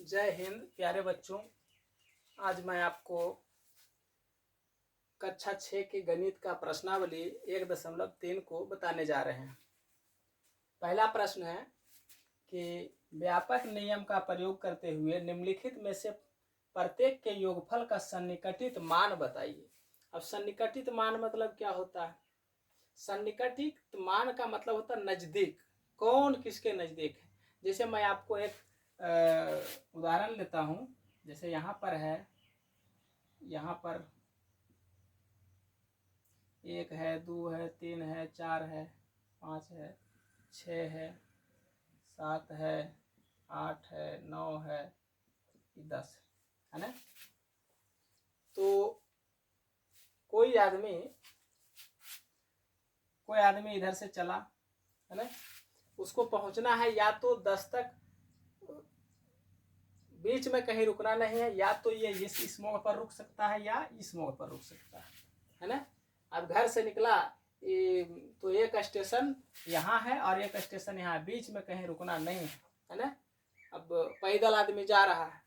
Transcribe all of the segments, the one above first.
जय हिंद प्यारे बच्चों। आज मैं आपको कक्षा 6 के गणित का प्रश्नावली 1.3 को बताने जा रहे हैं। पहला प्रश्न है कि व्यापक नियम का प्रयोग करते हुए निम्नलिखित में से प्रत्येक के योगफल का सन्निकटित मान बताइए। अब सन्निकटित मान मतलब क्या होता है? सन्निकटित मान का मतलब होता है नजदीक, कौन किसके नजदीक है। जैसे मैं आपको एक उदाहरण लेता हूँ। जैसे यहाँ पर है, यहाँ पर 1 है, 2 है, 3 है, 4 है, 5 है, 6 है, 7 है, 8 है, 9 है, 10 है ना। तो कोई आदमी इधर से चला है ना, उसको पहुंचना है या तो 10 तक, बीच में कहीं रुकना नहीं है। या तो ये इस मोड़ पर रुक सकता है या इस मोड़ पर रुक सकता है ना। अब घर से निकला तो एक स्टेशन यहाँ है और एक स्टेशन यहाँ है, बीच में कहीं रुकना नहीं है ना। अब पैदल आदमी जा रहा है,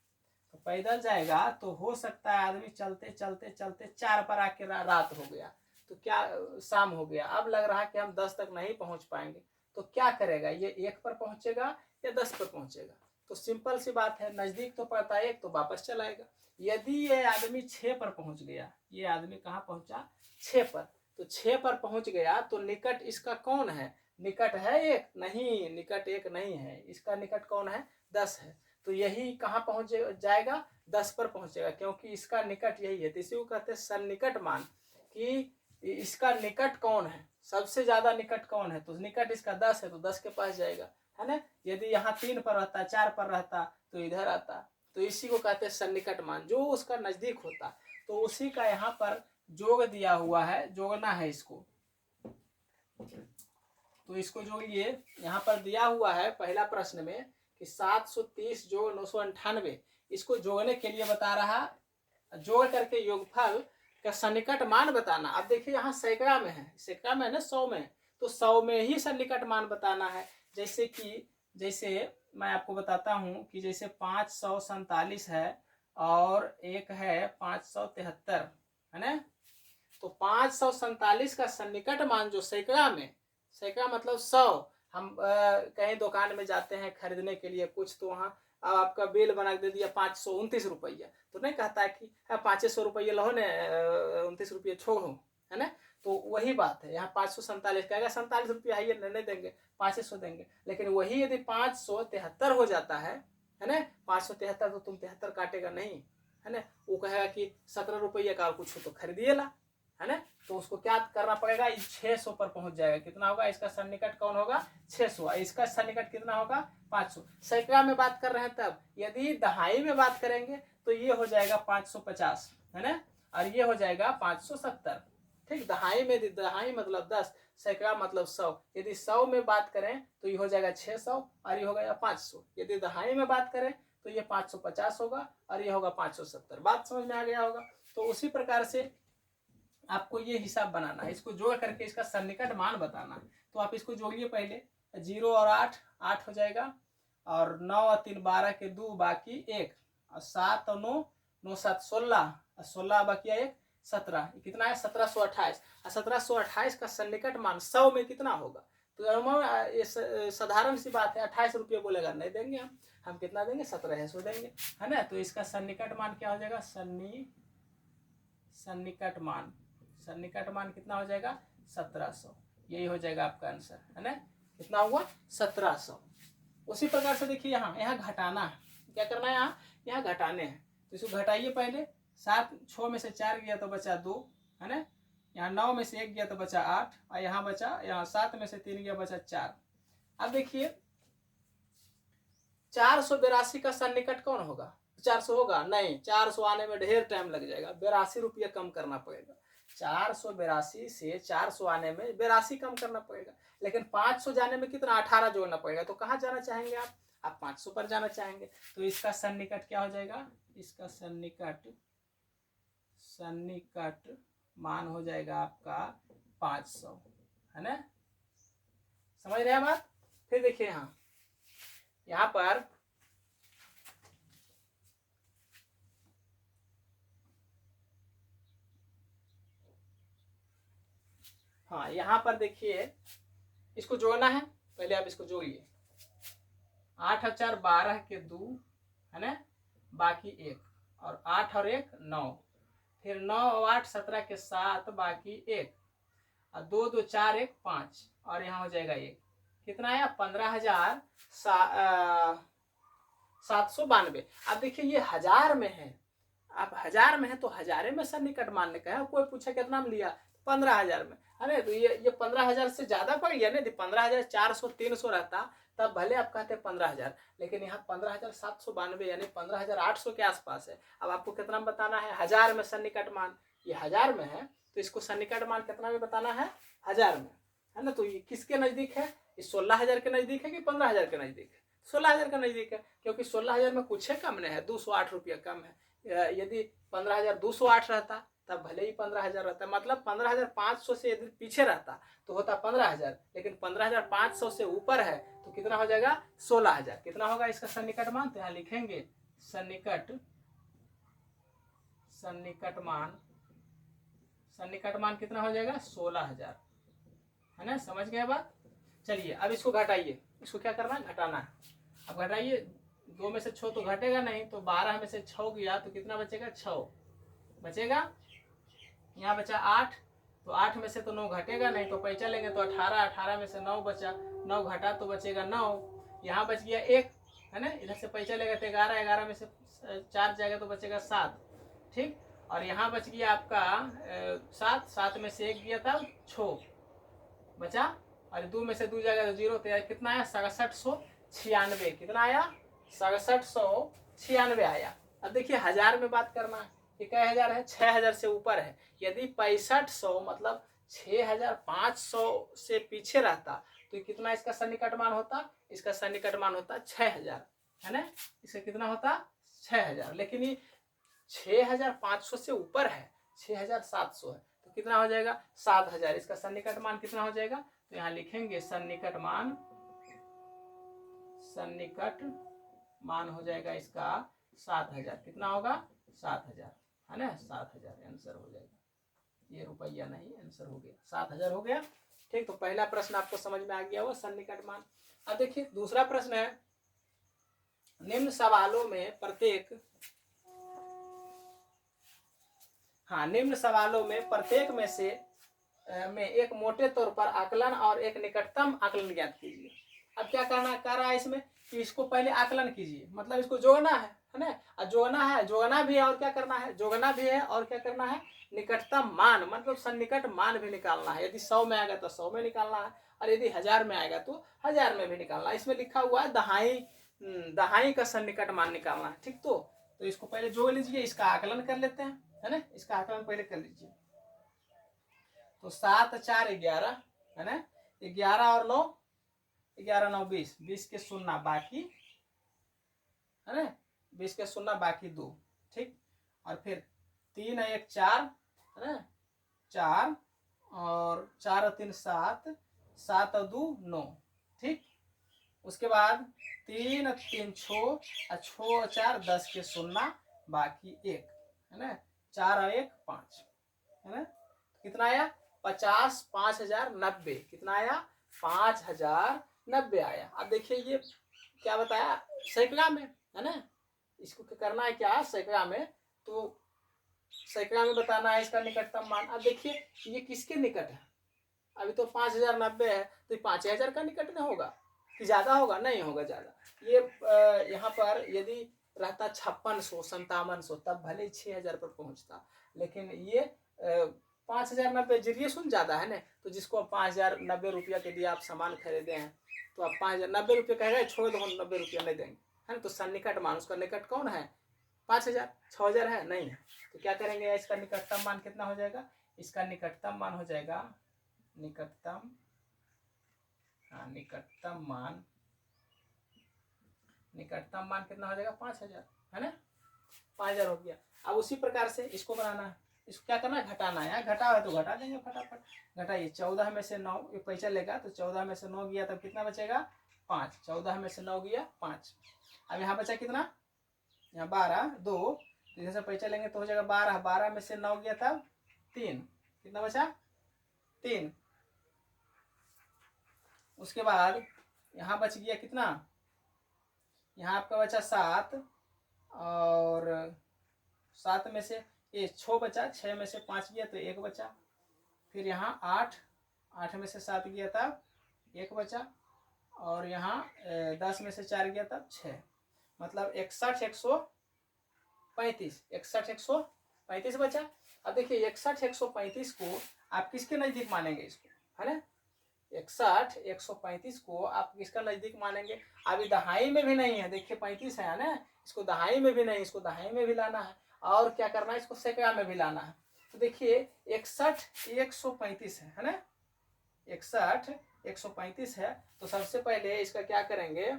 तो पैदल जाएगा तो हो सकता है आदमी चलते चलते चलते 4 पर आके रात हो गया, तो क्या शाम हो गया। अब लग रहा है कि हम 10 तक नहीं पहुंच पाएंगे, तो क्या करेगा? ये 1 पर पहुंचेगा या 10 पर पहुंचेगा? तो सिंपल सी बात है, नजदीक तो पड़ता है 1, तो वापस चलाएगा। यदि ये आदमी 6 पर पहुंच गया, ये आदमी कहाँ पहुंचा? 6 पर। तो 6 पर पहुंच गया तो निकट इसका कौन है? निकट है 1? नहीं, निकट 1 नहीं है। इसका निकट कौन है? 10 है। तो यही कहाँ पहुंच जाएगा? 10 पर पहुंचेगा, क्योंकि इसका निकट यही है। तो इसी को कहते हैं सन्निकट मान, कि इसका निकट कौन है, सबसे ज्यादा निकट कौन है। तो निकट इसका 10 है, तो 10 के पास जाएगा, है ना। यदि यहाँ 3 पर रहता, 4 पर रहता तो इधर आता। तो इसी को कहते हैं सन्निकट मान, जो उसका नजदीक होता। तो उसी का यहाँ पर जोग दिया हुआ है, जोड़ना है इसको। तो इसको जोड़िए, यहाँ पर दिया हुआ है पहला प्रश्न में कि 730 जोड़ 998, इसको जोड़ने के लिए बता रहा, जोड़ करके योगफल का सन्निकट मान बताना। अब देखिए यहाँ सैकड़ा में है, सैकड़ा में है ना, 100 में, तो 100 में ही सन्निकट मान बताना है। जैसे मैं आपको बताता हूँ कि जैसे 547 है और एक है 573, है ना। तो 547 का सन्निकट मान जो सैकड़ा में, सैकड़ा मतलब 100, हम कहीं दुकान में जाते हैं खरीदने के लिए कुछ, तो वहाँ आपका बिल बना दे दिया 529 रुपया, तो नहीं कहता है कि 500 रुपये लो ने, 29 रुपये छोड़ो, है ना। तो वही बात है, यहाँ 547 कहेगा 47 रुपया है, ये नहीं देंगे, 500 देंगे। लेकिन वही यदि 573 हो जाता है ना, 573, तो तुम 73 काटेगा नहीं, है ना। वो कहेगा कि 17 रुपये का कुछ हो तो खरीदिए ला, है ना। तो उसको क्या करना पड़ेगा? 600 पर पहुंच जाएगा। कितना होगा इसका सन्निकट? कौन होगा? 600। इसका सन्निकट कितना होगा? 500। सैकड़ा में बात कर रहे हैं तब। यदि दहाई में बात करेंगे तो ये हो जाएगा 550, है ना, और ये हो जाएगा 570। ठीक, दहाई में, दहाई मतलब 10, सैकड़ा मतलब 100। यदि 100 में बात करें तो ये हो जाएगा 600 और ये हो गया 500। यदि दहाई में बात करें तो ये 550 होगा और ये होगा 570। बात समझ में आ गया होगा। तो उसी प्रकार से आपको ये हिसाब बनाना है, इसको जोड़ करके इसका सन्निकट मान बताना है। तो आप इसको जोड़िए पहले, 0 और 8, 8 हो जाएगा, और 9 और 3 12 के 2 बाकी 1, और 7 और 9, 9 7 16, और 16 बाकी 1 17, कितना है? 1728। और 1728 का सन्निकट मान 100 में कितना होगा? तो साधारण सी बात है, 28 रुपये बोलेगा नहीं देंगे हम कितना देंगे? 1700 देंगे, है ना। तो इसका सन्निकट मान क्या हो जाएगा? सन्निकट मान कितना हो जाएगा? 1700। यही हो जाएगा आपका आंसर, है ना। कितना हुआ? 1700। उसी प्रकार से देखिए यहाँ घटाना है। क्या करना है? यहाँ घटाने हैं, तो इसको घटाइए पहले। 6 में से 4 गया तो बचा 2, है ना। यहाँ 9 में से 1 गया तो बचा 8, और यहाँ बचा, यहाँ 7 में से 3 गया बचा 4। अब देखिए 482 का सन्निकट कौन होगा? 400 होगा? नहीं, 400 आने में ढेर टाइम लग जाएगा, 82 रुपया कम करना पड़ेगा। 482 से 400 आने में 82 कम करना पड़ेगा। लेकिन 500 जाने में कितना? 18 जोड़ना पड़ेगा। तो कहाँ जाना चाहेंगे आप 500 पर जाना चाहेंगे। तो इसका सन्निकट क्या हो जाएगा? इसका सन्निकट मान हो जाएगा आपका 500, है ना। समझ रहे हैं बात? फिर देखिए यहाँ पर हाँ यहाँ पर देखिए इसको जोड़ना है, पहले आप इसको जोड़िए। 8 और 4 12 के 2 है ना, बाकी 1, और 8 और 1 9, फिर 9 और 8 17 के 7 बाकी 1, और 2 2 4 1 5, और यहाँ हो जाएगा 1। कितना आया? 15,792। अब देखिए ये हजार में है, आप हजार में है तो हजारे में सन्निकट मानने का है। कोई पूछे कितना में लिया? 15,000 में। अरे तो ये 15,000 से ज्यादा पड़ गया ना, 15,400 300 रहता तब भले आप कहते 15,000, लेकिन यहाँ 15,792 यानी 15,800 के आसपास है। अब आपको कितना में बताना है? हजार में सन्निकट मान। ये हजार में है तो इसको सन्निकट मान कितना में बताना है? हजार में, है ना। तो ये किसके नजदीक है? ये 16,000 के नजदीक है कि 15,000 के नजदीक है? 16,000 का नजदीक है, क्योंकि 16,000 में कुछ है कम नहीं है, 208 रुपया कम है। यदि 15,208 रहता तब भले ही 15,000 रहता, मतलब 15,500 से यदि पीछे रहता तो होता 15,000, लेकिन 15,500 से ऊपर है तो कितना हो जाएगा? 16,000। कितना होगा इसका सन्निकट मान? तो यहाँ लिखेंगे सन्निकट मान कितना हो जाएगा? 16,000, है ना। समझ गए बात? चलिए अब इसको घटाइए। इसको क्या करना है? घटाना है। अब घटाइए, 2 में से 6 तो घटेगा नहीं, तो 12 में से 6 गया तो कितना बचेगा? 6 बचेगा। यहाँ बचा 8, तो 8 में से तो 9 घटेगा नहीं, तो पैसा लेंगे तो 18, 18 में से 9 बचा, 9 घटा तो बचेगा 9। यहाँ बच गया 1, है ना। इधर से पैसा लेगा तो 11, 11 में से 4 जाएगा तो बचेगा 7, ठीक। और यहाँ बच गया आपका 7, 7 में से 1 गया था 6 बचा, और 2 में से 2 जाएगा तो 0, तो कितना आया? 6796। कितना आया? 6796 आया। अब देखिए हजार में बात करना है, ये क्या हजार है? 6,000 से ऊपर है। यदि 6500 मतलब 6,500 से पीछे रहता तो कितना इसका सन्निकट मान होता? इसका सन्निकट मान होता 6,000, है ना। इसका कितना होता? 6,000। लेकिन ये 6,500 से ऊपर है, 6,700 है, तो कितना हो जाएगा? 7,000। इसका सन्निकट मान कितना हो जाएगा? तो यहाँ लिखेंगे सन्निकट मान हो जाएगा इसका 7,000। कितना होगा? 7,000, है ना। 7,000 आंसर हो जाएगा, ये रुपया नहीं, आंसर हो गया 7,000 हो गया, ठीक। तो पहला प्रश्न आपको समझ में आ गया वो सन्निकट मान। अब देखिए दूसरा प्रश्न है, निम्न सवालों में प्रत्येक में से एक मोटे तौर पर आकलन और एक निकटतम आकलन ज्ञात कीजिए। अब क्या करना कर रहा है इसमें कि इसको पहले आकलन कीजिए, मतलब इसको जोड़ना है ना। और जोड़ना भी है, और क्या करना है? जोड़ना भी है, और क्या करना है? निकटतम मान मतलब सन्निकट मान भी निकालना है। यदि 100 में आएगा तो 100 में निकालना है, और यदि 1000 में आएगा तो 1000 में भी निकालना है। इसमें लिखा हुआ है दहाई का सन्निकट मान निकालना है, ठीक। तो इसको पहले जोड़ लीजिए, इसका आकलन कर लेते हैं, है ना। इसका आकलन पहले कर लीजिए। तो 7 4 11, है ना। 11 और 9, 11 9 20, 20 के 0 बाकी, है ना। 20 के 0 बाकी 2, ठीक। और फिर 3 और 1 4, है ना, 4, और 4 और 3 7, 7 और 2 9, ठीक। उसके बाद 3 और 3 6, और 6 और 4 10 के 0 बाकी 1, है ना। 4 और 1 5, है ना। कितना आया? 50 5,090। कितना आया? 5,090 आया। अब देखिए ये क्या बताया? सैकड़ा में, है ना। इसको करना है क्या? सैकड़ा में। तो सैकड़ा में बताना है इसका निकटतम मान। अब देखिए ये किसके निकट है? अभी तो 5,090 है, तो 5,000 का निकट नहीं होगा कि ज्यादा होगा? नहीं होगा ज्यादा। ये यहाँ पर यदि रहता 5600 5700 तब भले 6,000 पर पहुंचता, लेकिन ये 5,090 जरिए सुन ज्यादा है ना। तो जिसको 5,090 रुपया के लिए आप सामान खरीदे हैं, तो आप 5,090 रुपये कहेगा छोड़ दो, 90 रुपया नहीं देंगे, है ना। तो सन्निकट मान, उसका निकट कौन है? 5,000, 6,000 है नहीं है। तो क्या करेंगे? इसका निकटतम मान कितना हो जाएगा? इसका निकटतम मान हो जाएगा निकटतम मान कितना हो जाएगा? 5,000, है ना। 5,000 हो गया। अब उसी प्रकार से इसको बनाना है। इसको क्या करना है? घटाना है। घटा है तो घटा देंगे फटाफट। घटाइए, 14 में से 9 ये पैसा लेगा, तो 14 में से 9 गया तब कितना बचेगा? 5। 14 में से 9 गया 5। अब यहाँ बचा कितना? यहाँ 12 2, तो इधर से पैसा लेंगे तो हो जाएगा 12। 12 में से 9 गया तब 3, कितना बचा? 3। उसके बाद यहाँ बच गया कितना, यहाँ आपका बचा 7, और 7 में से ये 6 बचा, 6 में से 5 गया तो 1 बचा, फिर यहाँ 8, 8 में से 7 गया तब 1 बचा, और यहाँ 10 में से 4 गया तब 6, मतलब 61 135, 61 135 बचा। अब देखिए 61 135 को आप किसके नजदीक मानेंगे इसको, है ना, 61 135 को आप किसका नजदीक मानेंगे। अभी दहाई में भी नहीं है, देखिए 35 है ना, इसको दहाई में भी नहीं, इसको दहाई में भी लाना है, और क्या करना है, इसको सैकड़ा में भी लाना है। तो देखिए 61 135 है ना, 61 135 है, तो सबसे पहले इसका क्या करेंगे,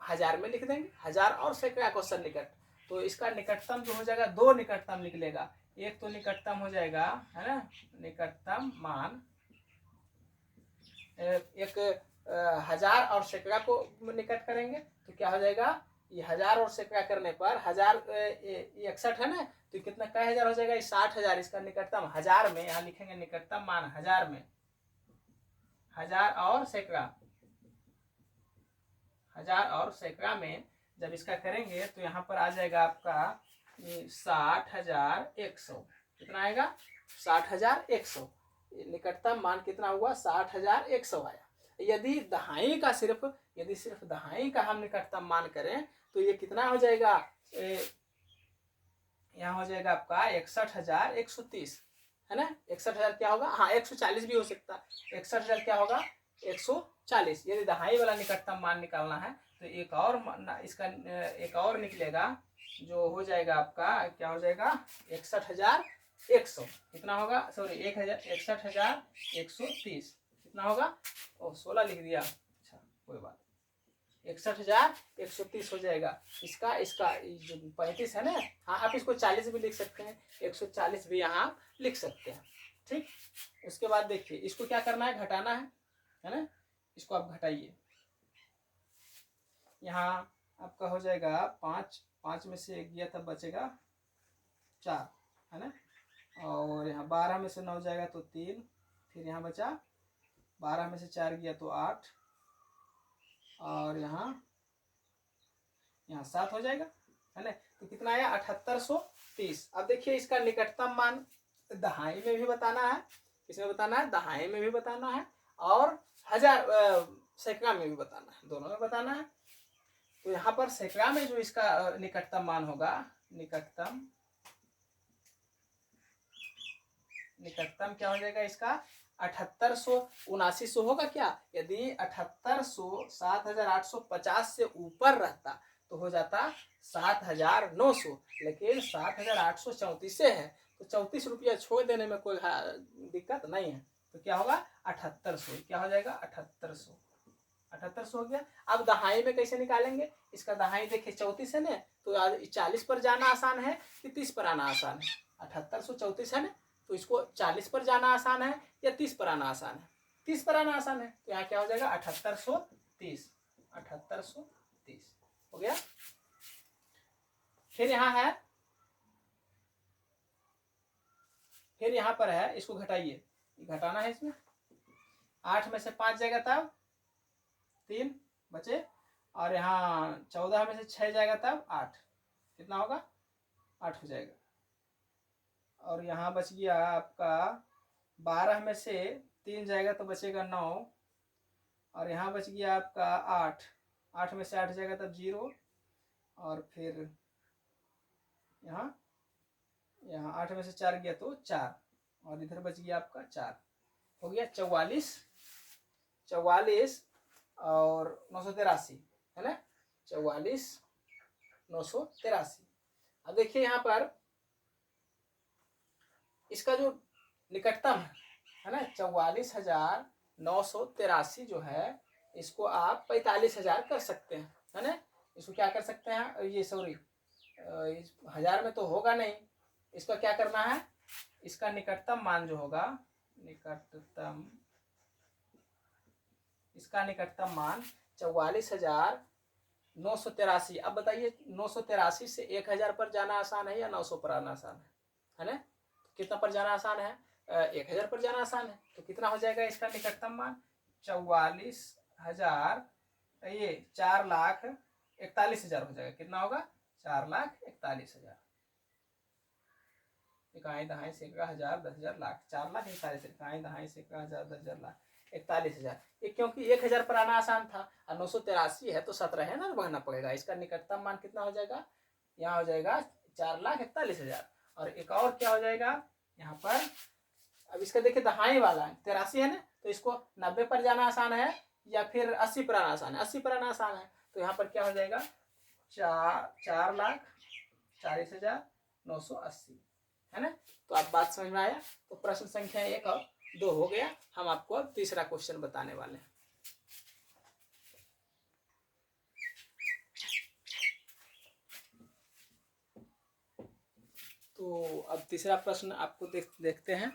हजार में लिख देंगे, हजार और सैकड़ा को सन्निकट, तो इसका निकटतम जो हो जाएगा, 2 निकटतम निकलेगा, एक तो निकटतम हो जाएगा, है ना, निकटतम मान एक हजार और सैकड़ा को निकट करेंगे तो क्या हो जाएगा, ये हजार और सैकड़ा करने पर 1061 है ना, तो कितना का हजार हो जाएगा, 60,000, इसका निकटतम हजार में, यहाँ लिखेंगे निकटतम मान हजार में, हजार और सैकड़ा, हजार और सैकड़ा में जब इसका करेंगे तो यहाँ पर आ जाएगा आपका 60,100, कितना आएगा, 60,100, निकटतम मान कितना हुआ, 60,100 आया। यदि दहाई का सिर्फ, यदि सिर्फ दहाई का हम निकटतम मान करें तो ये कितना हो जाएगा, यहाँ हो जाएगा आपका 61,130, है ना, 61,000 क्या होगा, हाँ 140 भी हो सकता है, 61,000 क्या होगा, 140। यदि दहाई वाला निकटतम मान निकालना है तो एक और इसका एक और निकलेगा, जो हो जाएगा आपका, क्या हो जाएगा, 61,100, कितना होगा, सॉरी 61,130, कितना होगा, ओ 16 लिख दिया, अच्छा कोई बात, 61,130 हो जाएगा। इसका इसका जो 35 है ना, हाँ आप इसको 40 भी लिख सकते हैं, 140 भी यहाँ लिख सकते हैं, ठीक। उसके बाद देखिए इसको क्या करना है, घटाना है ना, इसको आप घटाइए, यहाँ आपका हो जाएगा 5, 5 में से 1 गया तब बचेगा 4, है ना, और यहाँ 12 में से 9 जाएगा तो 3, फिर यहाँ बचा 12 में से 4 गया तो 8, और यहाँ 7 हो जाएगा, है ना, तो कितना आया, 7830। अब देखिए इसका निकटतम मान दहाई में भी बताना है, किसमें बताना है, दहाई में भी बताना है, और हजार सैकड़ा में भी बताना है, दोनों में बताना है। तो यहाँ पर सैकड़ा में जो इसका निकटतम मान होगा, निकटतम क्या हो जाएगा इसका, 7879 होगा क्या, यदि 7800 7,850 से ऊपर रहता तो हो जाता 7,900, लेकिन 7,834 से है तो 34 रुपया छोड़ देने में कोई दिक्कत नहीं है, तो क्या होगा 7800, क्या हो जाएगा 7800 हो गया। अब दहाई में कैसे निकालेंगे, इसका दहाई देखिए 34 है ना, तो 40 पर जाना आसान है कि 30 पर आना आसान है, 7834 है ना, तो इसको 40 पर जाना आसान है या 30 पर आना आसान है, 30 पर आना आसान है, तो यहाँ क्या हो जाएगा 7830, 7830 हो गया। फिर यहाँ है, फिर यहाँ पर है, इसको घटाइए, घटाना है इसमें, 8 में से 5 जाएगा तब 3 बचे, और यहाँ 14 में से 6 जाएगा तब 8, कितना होगा 8 हो जाएगा, और यहाँ बच गया आपका 12 में से 3 जाएगा तो बचेगा 9, और यहाँ बच गया आपका 8, 8 में से 8 जाएगा तब 0, और फिर यहाँ 8 में से 4 गया तो 4, और इधर बच गया आपका 4, हो गया 44 और 983, है ना, 44 983। अब देखिए यहाँ पर इसका जो निकटतम है ना 44,983 जो है, इसको आप 45,000 कर सकते हैं, है ना, इसको क्या कर सकते हैं, ये सॉरी हजार में तो होगा नहीं, इसका क्या करना है, इसका निकटतम मान जो होगा, इसका निकटतम मान 44,983। अब बताइए 983 से 1,000 पर जाना आसान है या 900 पर आना आसान है ना, कितना पर जाना आसान है, 1,000 पर जाना आसान है, तो कितना हो जाएगा इसका निकटतम मान, 44,000, ये 4,41,000 हो जाएगा। कितना होगा? 4,41,000। इकाई दहाई सैकड़ा हजार 10,000 लाख, 4,41,000, इकाई दहाई सैकड़ा हजार 10,000 लाख, 41,000। ये क्योंकि 1,000 पर आना आसान था और 983 है तो 17 है ना बढ़ना पड़ेगा। इसका निकटतम मान कितना हो जाएगा? यहाँ हो जाएगा 4,41,000। और एक और क्या हो जाएगा यहाँ पर? अब इसका देखिए दहाई वाला है 83 है ना, तो इसको 90 पर जाना आसान है या फिर 80 पर आना आसान है? 80 पर आना आसान है। तो यहाँ पर क्या हो जाएगा? 4,40,980 है ना। तो आप बात समझ में आया? तो प्रश्न संख्या 1 और 2 हो गया। हम आपको अब तीसरा क्वेश्चन बताने वाले हैं। तो अब तीसरा प्रश्न आपको देखते हैं।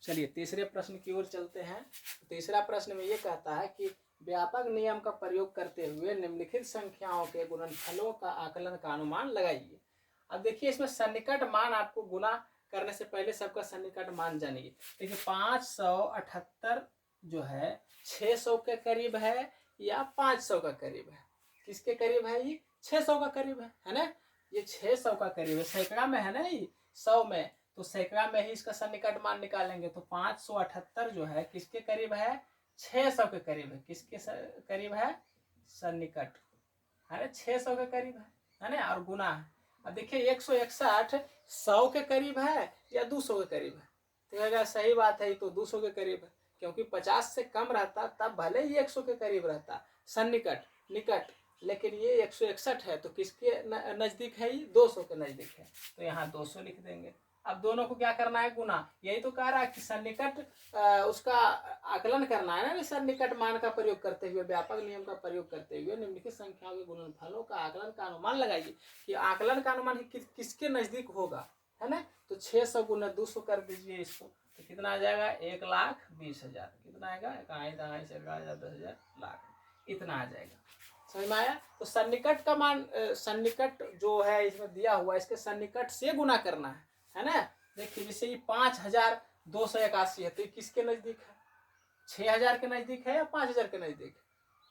चलिए तीसरे प्रश्न की ओर चलते हैं। तीसरा प्रश्न में ये कहता है कि व्यापक नियम का प्रयोग करते हुए निम्नलिखित संख्याओं के गुणनफलों का आकलन का अनुमान लगाइए। अब देखिए इसमें सन्निकट मान आपको गुना करने से पहले सबका सन्निकट मान जानिए। देखिए 578 जो है 600 के करीब है या 500 का करीब है? किसके करीब है? ये 600 का करीब है ना। ये 600 का करीब है, सैकड़ा में है ना, ये 100 में, तो सैकड़ा में ही इसका सन्निकट मान निकालेंगे। तो 578 जो है किसके करीब है? 600 के करीब है। किसके करीब है? सन्निकट है ना, 600 के करीब है ना। और गुना है। अब देखिए 161 100 के करीब है या 200 के करीब है? तो कहेगा सही बात है, तो 200 के करीब है, क्योंकि 50 से कम रहता तब भले ही 100 के करीब रहता सन्निकट निकट, लेकिन ये 161 है तो किसके नजदीक है? ये 200 के नजदीक है। तो यहाँ 200 लिख देंगे। अब दोनों को क्या करना है? गुना। यही तो कह रहा है कि सन्निकट उसका आकलन करना है ना। सन्निकट मान का प्रयोग करते हुए, व्यापक नियम का प्रयोग करते हुए निम्नलिखित संख्याओं के गुणनफलों का आकलन का अनुमान लगाइए। कि आकलन का अनुमान किसके नजदीक होगा, है ना। तो 600 गुना 200 कर दीजिए इसको, तो कितना आ जाएगा? 1,20,000। कितना आएगा? इकाई दहाई सैकड़ा हजार 10,000 लाख, इतना आ जाएगा। समझ में आया? तो सन्निकट का मान, सन्निकट जो है इसमें दिया हुआ, इसके सन्निकट से गुना करना है ना। देखिए जैसे ये 5,281 है, तो ये किसके नजदीक है? 6,000 के नजदीक है या 5,000 के नजदीक है?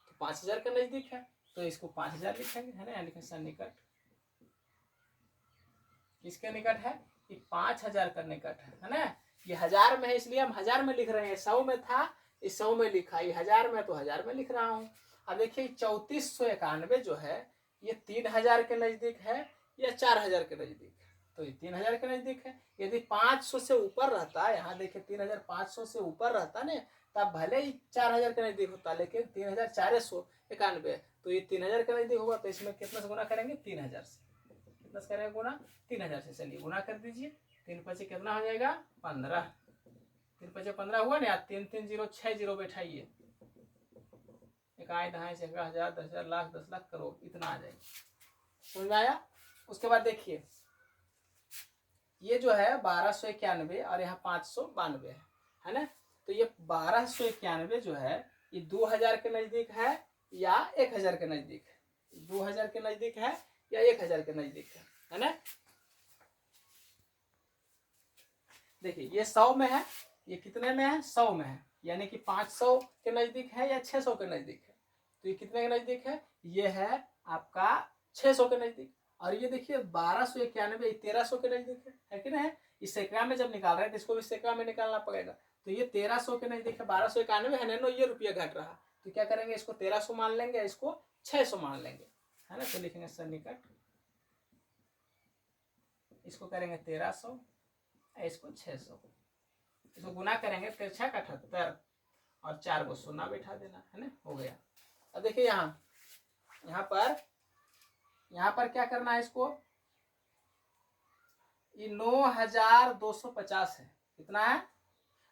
तो 5,000 के नजदीक है, तो इसको 5,000 लिखेंगे, है ना। लिखें सन्निकट किसके निकट है? ये 5,000 का निकट है ना। ये 1,000 में है इसलिए हम 1,000 में लिख रहे हैं। 100 में था, इस 100 में लिखा, ये 1,000 में तो 1,000 में लिख रहा हूँ। अब देखिए 3491 जो है ये 3,000 के नजदीक है या 4,000 के नजदीक है? तो ये 3,000 के नजदीक है। यदि 500 से ऊपर रहता, यहाँ देखिए 3,500 से ऊपर रहता ना, तब भले ही 4,000 के नजदीक होता, लेकिन 3,491, तो ये 3,000 के नजदीक होगा। तो इसमें कितना से गुना करेंगे? 3,000 से। कितना से करेंगे गुना? 3,000 से। चलिए गुना कर दीजिए। 3 पचे कितना हो जाएगा? 15। 3 पचे 15 हुआ ना। 3 3 0 6 0 बैठाइए। इकाई दहाई सैकड़ा हजार 10,000 लाख 10 लाख करोड़, इतना आ जाएगा। समझ में आया? उसके बाद देखिए ये जो है 1,291 और यहाँ 592 है ना। तो ये 1,291 जो है ये 2,000 के नजदीक है या 1,000 के नजदीक है? 2,000 के नजदीक है या 1,000 के नजदीक है ना। देखिए ये 100 में है, ये कितने में है? 100 में है, यानी कि 500 के नजदीक है या 600 के नजदीक है? तो ये कितने के नजदीक है? ये है आपका 600 के नजदीक। और ये देखिए 1,291 1,300 के नजदीक है कि नहीं? इस सैकड़ा में जब निकाल रहे हैं तो इसको भी सैकड़ा में निकालना पड़ेगा। तो ये 1,300 के नजदीक है। 1,291 है ना, ये रुपया घट रहा, तो क्या करेंगे? इसको 1,300 मान लेंगे, इसको 600 मान लेंगे, है ना। तो लिखेंगे सन्निकट, इसको करेंगे 1,300, इसको 600, इसको गुना करेंगे 3 6 78 और 4 को 0 बैठा देना, है ना। हो गया। अब देखिए यहाँ पर क्या करना है? इसको ये 9,250 है। कितना है?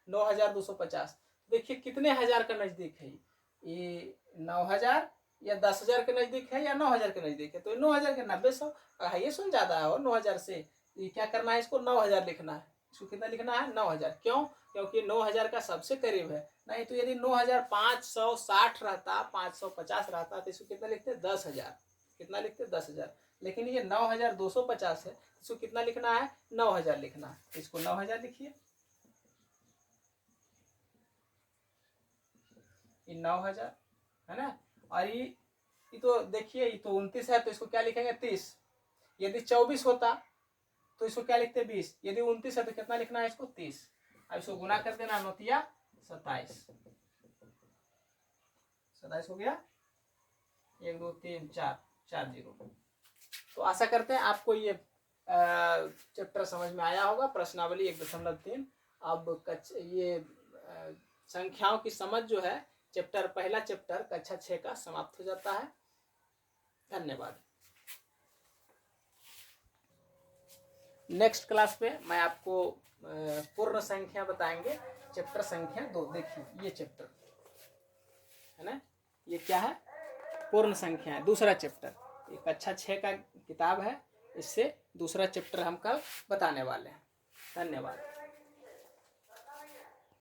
9,250। देखिए कितने हजार का नजदीक है ये? 9,000 या 10,000 के नजदीक है या 9,000 के नजदीक है? तो 9,000 के 90 ये सुन ज्यादा है, और 9,000 से ये क्या करना है? इसको 9,000 लिखना है। इसको कितना लिखना है? 9,000। क्यों? क्योंकि 9,000 का सबसे करीब है। नहीं तो यदि 9,560 रहता, 550 रहता, तो इसको कितना लिखते? 10,000। कितना लिखते? 10,000। लेकिन ये 9,250 है, इसको कितना लिखना है? 9,000 लिखना है। इसको 9,000 लिखिए। ये 9000 है ना। और ये तो देखिए ये तो 29 है तो इसको क्या लिखेंगे 30। यदि 24 होता तो इसको क्या लिखते 20। यदि 29 है तो कितना लिखना है इसको 30। अब इसको गुना कर देना 9 27 27 हो गया 1 2 3 4 4 0। तो आशा करते हैं आपको ये चैप्टर समझ में आया होगा। प्रश्नावली 1.3। अब ये संख्याओं की समझ जो है पहला चैप्टर कक्षा 6 का समाप्त हो जाता है। धन्यवाद। नेक्स्ट क्लास में मैं आपको पूर्ण संख्या बताएंगे, चैप्टर संख्या 2। देखिए ये चैप्टर है ना, ये क्या है पूर्ण संख्या है, दूसरा चैप्टर। ये कक्षा 6 का किताब है, इससे दूसरा चैप्टर हम कल बताने वाले हैं। धन्यवाद।